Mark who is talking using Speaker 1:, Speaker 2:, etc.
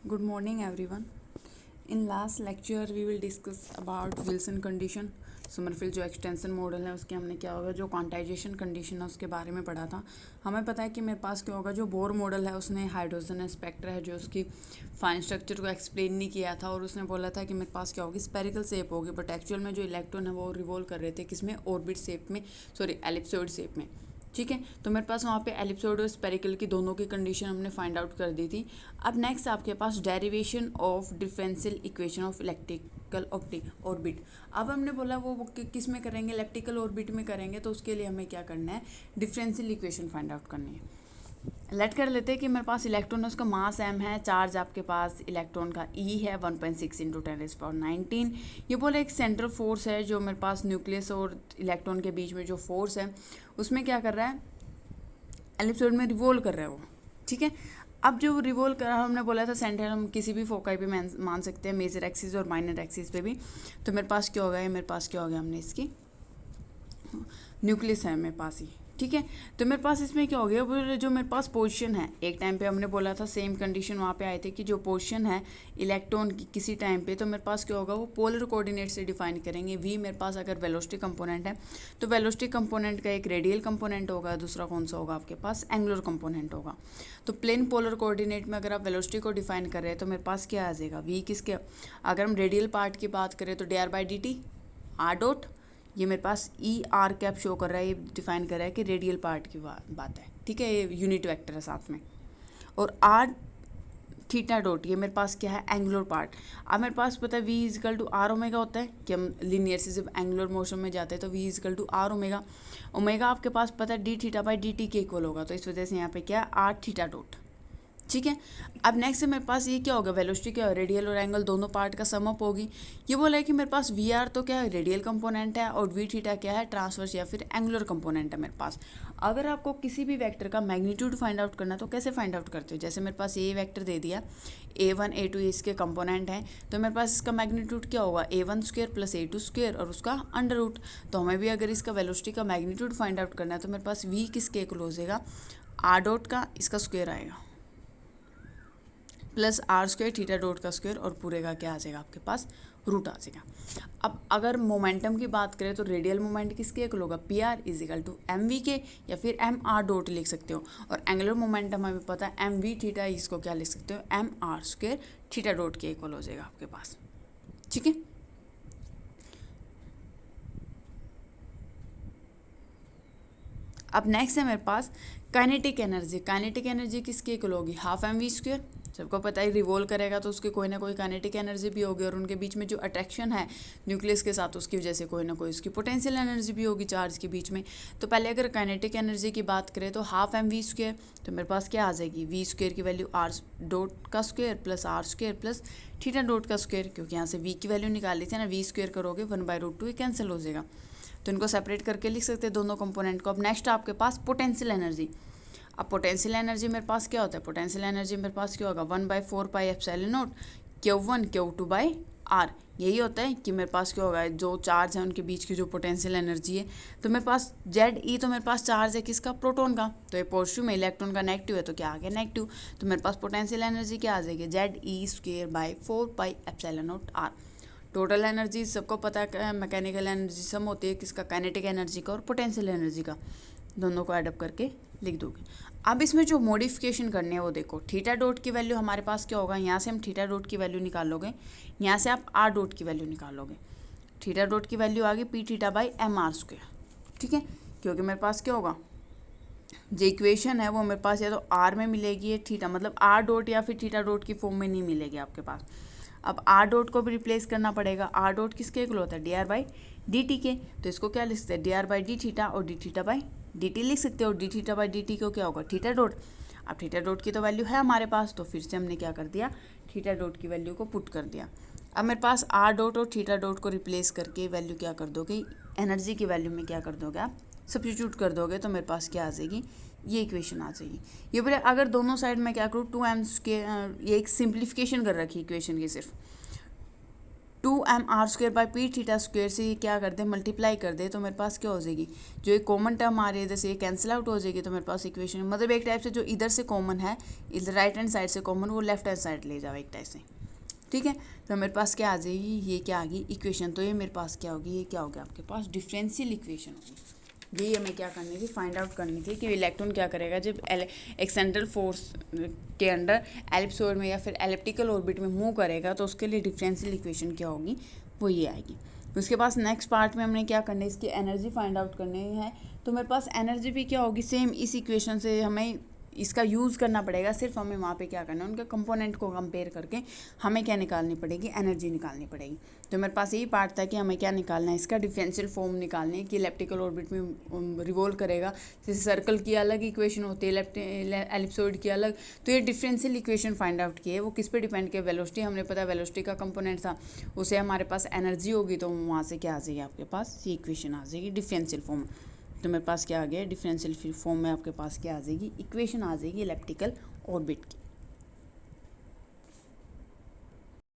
Speaker 1: Good morning, everyone. In last lecture, we will discuss about Wilson condition. Sommerfeld जो extension model है उसके हमने क्या होगा जो क्वांटाइजेशन कंडीशन है उसके बारे में पढ़ा था। हमें पता है कि मेरे पास क्या होगा जो बोर मॉडल है उसने हाइड्रोजन स्पेक्ट्रा है जो उसकी फाइन स्ट्रक्चर को एक्सप्लेन नहीं किया था और उसने बोला था कि मेरे पास क्या होगी स्पेरिकल शेप होगी, बट एक्चुअल में जो इलेक्ट्रॉन है वो रिवॉल्व कर रहे थे किसमें, ऑर्बिट शेप में, सॉरी एलिप्सॉइड शेप में। ठीक है, तो मेरे पास वहाँ पे एलिप्सॉइड और स्पेरिकल की दोनों की कंडीशन हमने फाइंड आउट कर दी थी। अब नेक्स्ट आपके पास derivation of differential equation of electrical orbit. अब हमने बोला वो किस में करेंगे, इलेक्ट्रिकल ऑर्बिट में करेंगे, तो उसके लिए हमें क्या करना है, डिफरेंशियल इक्वेशन फाइंड आउट करनी है। लेट कर लेते हैं कि मेरे पास इलेक्ट्रॉन है, उसका मास m है, चार्ज आपके पास इलेक्ट्रॉन का E है 1.6 इंटू 10⁻19। ये बोले एक सेंट्रल फोर्स है जो मेरे पास न्यूक्लियस और इलेक्ट्रॉन के बीच में जो फोर्स है उसमें क्या कर रहा है, एलिप्सॉइड में रिवॉल्व कर रहा है वो। ठीक है, अब जो रिवॉल्व कर रहा है हमने बोला था सेंटर हम किसी भी फोकाई पे मान सकते हैं, मेजर एक्सिस और माइनर एक्सिस पे भी। तो मेरे पास क्या हो गया, मेरे पास क्या हो गया, हमने इसकी न्यूक्लियस है मेरे पास ही। ठीक है, तो मेरे पास इसमें क्या हो गया, जो मेरे पास पोजीशन है, एक टाइम पे हमने बोला था सेम कंडीशन वहाँ पे आए थे कि जो पोजीशन है इलेक्ट्रॉन की किसी टाइम पे, तो मेरे पास क्या होगा वो पोलर कोऑर्डिनेट से डिफाइन करेंगे। वी मेरे पास अगर वेलोसिटी कंपोनेंट है तो वेलोसिटी कंपोनेंट का एक रेडियल कंपोनेंट होगा, दूसरा कौन सा होगा आपके पास, एंगुलर कंपोनेंट होगा। तो प्लेन पोलर कोऑर्डिनेट में अगर आप वेलोसिटी को डिफाइन कर रहे हैं तो मेरे पास क्या आ जाएगा, वी किसके, अगर हम रेडियल पार्ट की बात करें तो dr/dt आर डॉट, ये मेरे पास ई आर कैप शो कर रहा है, ये डिफाइन कर रहा है कि रेडियल पार्ट की बात है। ठीक है, ये यूनिट वेक्टर है साथ में। और आर थीटा डॉट ये मेरे पास क्या है, एंगुलर पार्ट। अब मेरे पास पता है v is equal to r omega होता है कि हम लीनियर से जब एंगुलर मोशन में जाते हैं तो v is equal to r omega. Omega आपके पास पता है d theta by d t के इक्वल होगा, तो इस वजह से यहाँ पे क्या है आर थीटा डॉट। ठीक है, अब नेक्स्ट मेरे पास ये क्या होगा, वेलोसिटी क्या है, रेडियल और एंगल दोनों पार्ट का सम अप होगी। ये बोला है कि मेरे पास वी आर तो क्या है रेडियल कंपोनेंट है और वी थीटा क्या है ट्रांसवर्स या फिर एंगुलर कंपोनेंट है मेरे पास। अगर आपको किसी भी वेक्टर का मैग्नीट्यूड फाइंड आउट करना है तो कैसे फाइंड आउट करते हो, जैसे मेरे पास ये वेक्टर दे दिया a1 a2 इसके कंपोनेंट हैं, तो मेरे पास इसका मैग्नीट्यूड क्या होगा a1 square plus a2 square और उसका अंडर रूट। तो हमें भी अगर इसका वेलोसिटी का मैग्नीट्यूड फाइंड आउट करना है तो मेरे पास v किसके इक्वल हो जाएगा, आर डॉट का इसका स्क्वायर आएगा plus r square theta dot का स्क्वायर और पूरे का क्या आ जाएगा आपके पास, रूट आ जाएगा। अब अगर मोमेंटम की बात करें तो रेडियल मोमेंट किसके इक्वल होगा, p r is equal to m v के या फिर एम आर डॉट लिख सकते हो। और एंगुलर मोमेंटम हमें पता है एम वी थीटा, इसको क्या लिख सकते हो, m r square theta dot के इक्वल हो जाएगा आपके पास। ठीक है, अब नेक्स्ट है मेरे पास काइनेटिक एनर्जी। काइनेटिक एनर्जी किसके इक्वल होगी, हाफ एम वी स्क्वायर। सबको पता है रिवॉल्व करेगा तो उसकी कोई ना कोई काइनेटिक एनर्जी भी होगी और उनके बीच में जो अट्रैक्शन है न्यूक्लियस के साथ उसकी वजह से कोई ना कोई उसकी पोटेंशियल एनर्जी भी होगी चार्ज के बीच में। तो पहले अगर काइनेटिक एनर्जी की बात करें तो हाफ एम वी स्क्वायर, तो मेरे पास क्या आ जाएगी, वी स्क्वायर की वैल्यू आर डॉट का square plus r square plus theta dot का स्क्वायर, क्योंकि यहाँ से वी की वैल्यू निकाल ली थी ना, वी स्क्वायर करोगे 1/√2 ये कैंसिल हो जाएगा, तो इनको सेपरेट करके लिख सकते हैं दोनों कंपोनेंट को। अब नेक्स्ट आपके पास पोटेंशियल एनर्जी। अब पोटेंशियल एनर्जी मेरे पास क्या होता है, पोटेंशियल एनर्जी मेरे पास क्या होगा 1/4 pi epsilon naught Q1 Q2 by r. यही होता है कि मेरे पास क्या होगा, जो चार्ज है उनके बीच की जो पोटेंशियल एनर्जी है। तो मेरे पास जेड ई, तो मेरे पास चार्ज है किसका, प्रोटॉन का, तो ये पॉजिटिव में, इलेक्ट्रॉन का नेगेटिव है तो क्या आ गया नेगेटिव। तो मेरे पास पोटेंशियल एनर्जी क्या आ जाएगी, Z e square by 4 pi epsilon naught r. Total energy सबको पता है मैकेनिकल एनर्जी सम होती है किसका, काइनेटिक एनर्जी का और पोटेंशियल एनर्जी का, दोनों को एडअप करके लिख दोगे। अब इसमें जो मॉडिफिकेशन करनी है वो देखो, थीटा डॉट की वैल्यू हमारे पास क्या होगा, यहाँ से हम थीटा डॉट की वैल्यू निकालोगे, यहाँ से आप आर डॉट की वैल्यू निकालोगे। थीटा डॉट की वैल्यू आ गई p theta by m r square. ठीक है, क्योंकि मेरे पास क्या होगा, जो इक्वेशन है वो मेरे पास या तो आर में मिलेगी या थीटा, मतलब आर डॉट या फिर थीटा डॉट की फॉर्म में नहीं मिलेगी आपके पास। अब आर डॉट को भी रिप्लेस करना पड़ेगा, आर डॉट किसके इक्वल होता है, d r by d t के, तो इसको क्या लिख सकते हैं, d r by d theta और d theta by d t लिख सकते हो। D theta by d t को क्या होगा, थीटा डॉट। अब थीटा डॉट की तो वैल्यू है हमारे पास, तो फिर से हमने क्या कर दिया, थीटा डॉट की वैल्यू को पुट कर दिया। अब मेरे पास आर डॉट और थीटा डॉट को रिप्लेस करके वैल्यू क्या कर दोगे, एनर्जी की वैल्यू में क्या कर दोगे आप, सब्स्टिट्यूट कर दोगे, तो मेरे पास क्या आ जाएगी, ये इक्वेशन आ जाएगी। ये बोले अगर दोनों साइड में क्या करूँ 2m के, ये एक सिंप्लीफिकेशन कर रखी इक्वेशन की सिर्फ, 2mr² by P theta square से ये क्या कर दे, मल्टीप्लाई कर दे, तो मेरे पास क्या हो जाएगी, जो एक कॉमन टर्म आ रही है इधर से ये कैंसिल आउट हो जाएगी, तो मेरे पास इक्वेशन, मतलब एक टाइप से जो इधर से कॉमन है, इधर राइट हैंड साइड से कॉमन, वो लेफ्ट हैंड साइड ले जाओ एक टाइप से, ठीक है। तो मेरे पास क्या आ जाएगी, ये क्या आ गई इक्वेशन, तो ये मेरे पास क्या होगी, ये क्या हो गया आपके पास डिफरेंशियल इक्वेशन होगी। ये हमें क्या करनी थी, फाइंड आउट करनी थी कि इलेक्ट्रॉन क्या करेगा जब एक्सेंट्रल फोर्स के अंडर एलिप्सॉइड में या फिर एलिप्टिकल ऑर्बिट में मूव करेगा, तो उसके लिए डिफरेंशियल इक्वेशन क्या होगी, वो ये आएगी। उसके पास नेक्स्ट पार्ट में हमने क्या करना है, इसकी एनर्जी फाइंड आउट करनी है, तो मेरे पास एनर्जी भी क्या होगी, सेम इस इक्वेशन से हमें इसका यूज़ करना पड़ेगा, सिर्फ हमें वहाँ पे क्या करना है, उनके कंपोनेंट को कंपेयर करके हमें क्या निकालनी पड़ेगी, एनर्जी निकालनी पड़ेगी। तो मेरे पास यही पार्ट था कि हमें क्या निकालना है, इसका डिफरेंशियल फॉर्म निकालनी है कि इलेप्टिकल ऑर्बिट में रिवॉल्व करेगा, जैसे सर्कल की अलग इक्वेशन होती है, एलिप्सॉइड की अलग, तो ये डिफरेंशियल इक्वेशन फाइंड आउट की है, वो किस पे डिपेंड किया, वेलोसिटी, हमने पता वेलोसिटी का कंपोनेंट था, उसे हमारे पास एनर्जी होगी, तो वहाँ से क्या आ जाएगी आपके पास, ये इक्वेशन आ जाएगी डिफरेंशियल फॉर्म। तो मेरे पास क्या आ गया, डिफरेंशियल फॉर्म में आपके पास क्या आ जाएगी, इक्वेशन आ जाएगी इलेप्टिकल ऑर्बिट की।